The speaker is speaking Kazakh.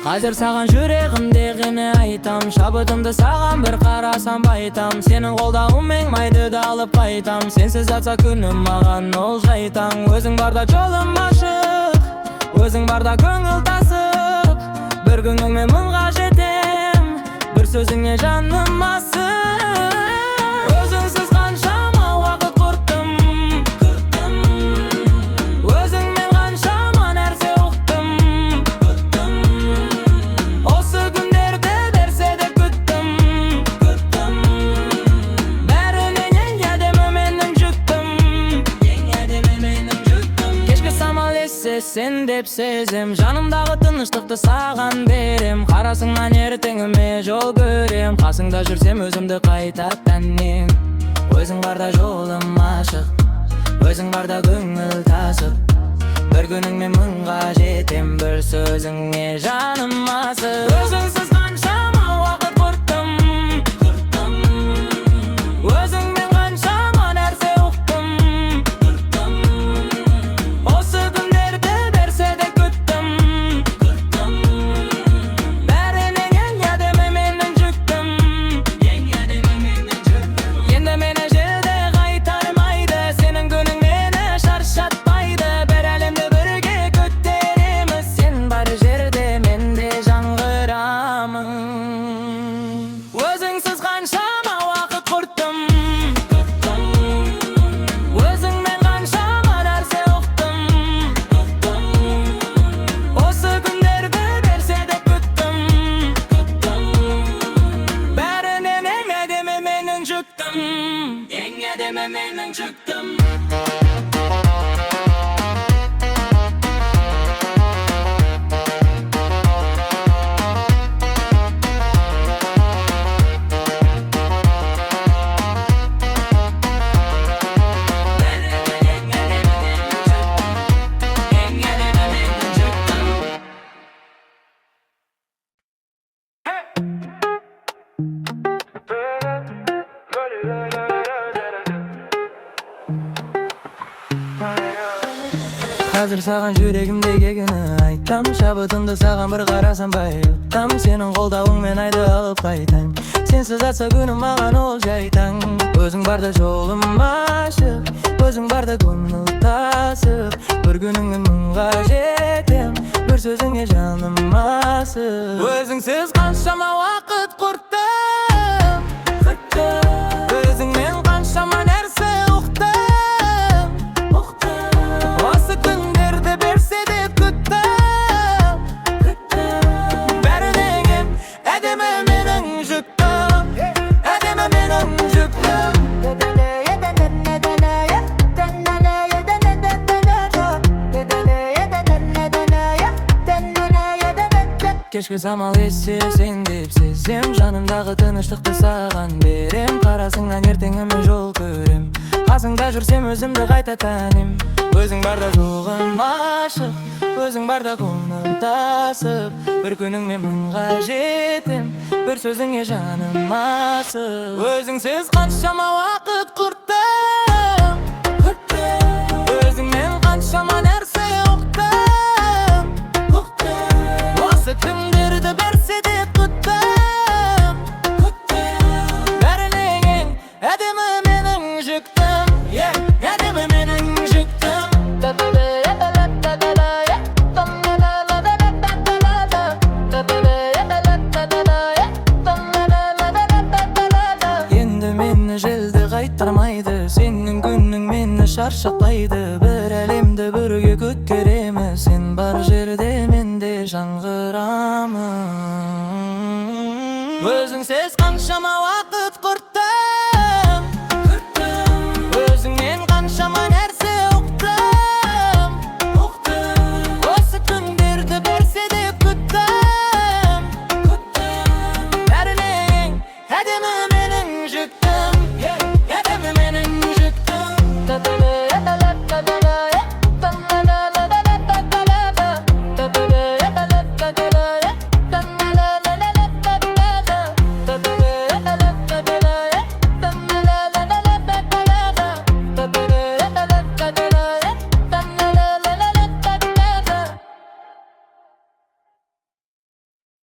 Қазір саған жүрегімдегіні айтам, шабытымды саған бір қарасам байтам. Сенің қолдауыңмен майды да алып қайтам. Сенсіз атса күнім маған ол жайтаң. Өзің барда жолым ашық, өзің барда көңіл тасып. Бір күніңмен мыңға жетем, бір сөзіңе жаным асып. Өзіңсіз қаншама уақыт құрттым, өзіңмен қаншама нәрсе ұқтым. Осы күндерді берсе де күттім. Бәрінен ең әдемі менің жүктім. Кешкі самал есе сен деп сезем, жанымдағы тыныштықты саған берем. Қарасыңнан ертеңіме жол көрем, қасыңда жүрсем өзімді қайта тәнем. Өзің барда жолым ашық, өзің барда көңіл тасып. Бір күніңмен мыңға жетем, бір сөзіңе жаным асып. Өзіңсіз қаншама уақыт құрттым, өзіңмен қаншама нәрсе ұқтым. Осы күндерді берсе де күттім. Бәрінен ең әдемі менің жүктім. Енді мені жерде қайтармайды, сенің күнің мені шаршатпайды. Бір әлемді бірге көтереміз, сен бар жерде мен де жаңғырамын. Өзіңсіз қаншама уақыт құрттым, өзіңмен қаншама нәрсе ұқтым. Осы күндерді берсе де күттім. Бәрінен ең әдемі менің жүктім. Ең әдемі менің жүктім. Қазір саған жүрегімдегіні айтам, шабытымды саған бір қарасам байытам. Сенің қолдауыңмен айды алып қайтам. Сенсіз атса күнім маған ол жайтаң. Өзің барда жолым ашық, өзің барда көңіл тасып. Бір күніңмен мыңға жетем, бір сөзіңе жаным асып. Өзіңсіз қаншама уақыт құрттым, өзіңмен қаншама нәрсе ұқтым. Осы күндерді берсе де күттім. Бәрінен ең әдемі менің жүктім. Әдемі менің жүктім. Кешкі самал есе сен деп сезем, жанымдағы тыныштықты саған берем. Қарасыңнан ертеңіме жол көрем, қасыңда жүрсем өзімді қайта тәнем. Өзің барда жолым ашық, өзің барда көңіл тасып. Бір күніңмен мыңға жетем, бір сөзіңе жаным асып. Өзіңсіз қаншама уақыт құрттым, өзіңмен қаншама нәрсе ұқтым. Осы күндерді берсе де күттім. Бәрінен ең әдемі менің жүктім. Әдемі менің жүктім. Енді мені желді қайтармайды, сенің күнің мені шаршатпайды. Бір әлемді бірге көтереміз, сен бар жерде мен де жаңғырамын. Өзіңсіз қаншама уақыт құрттым, өзіңмен қаншама нәрсе ұқтым. Осы күндерді берсе де күттім. Бәрінен әдемі менің жүктім.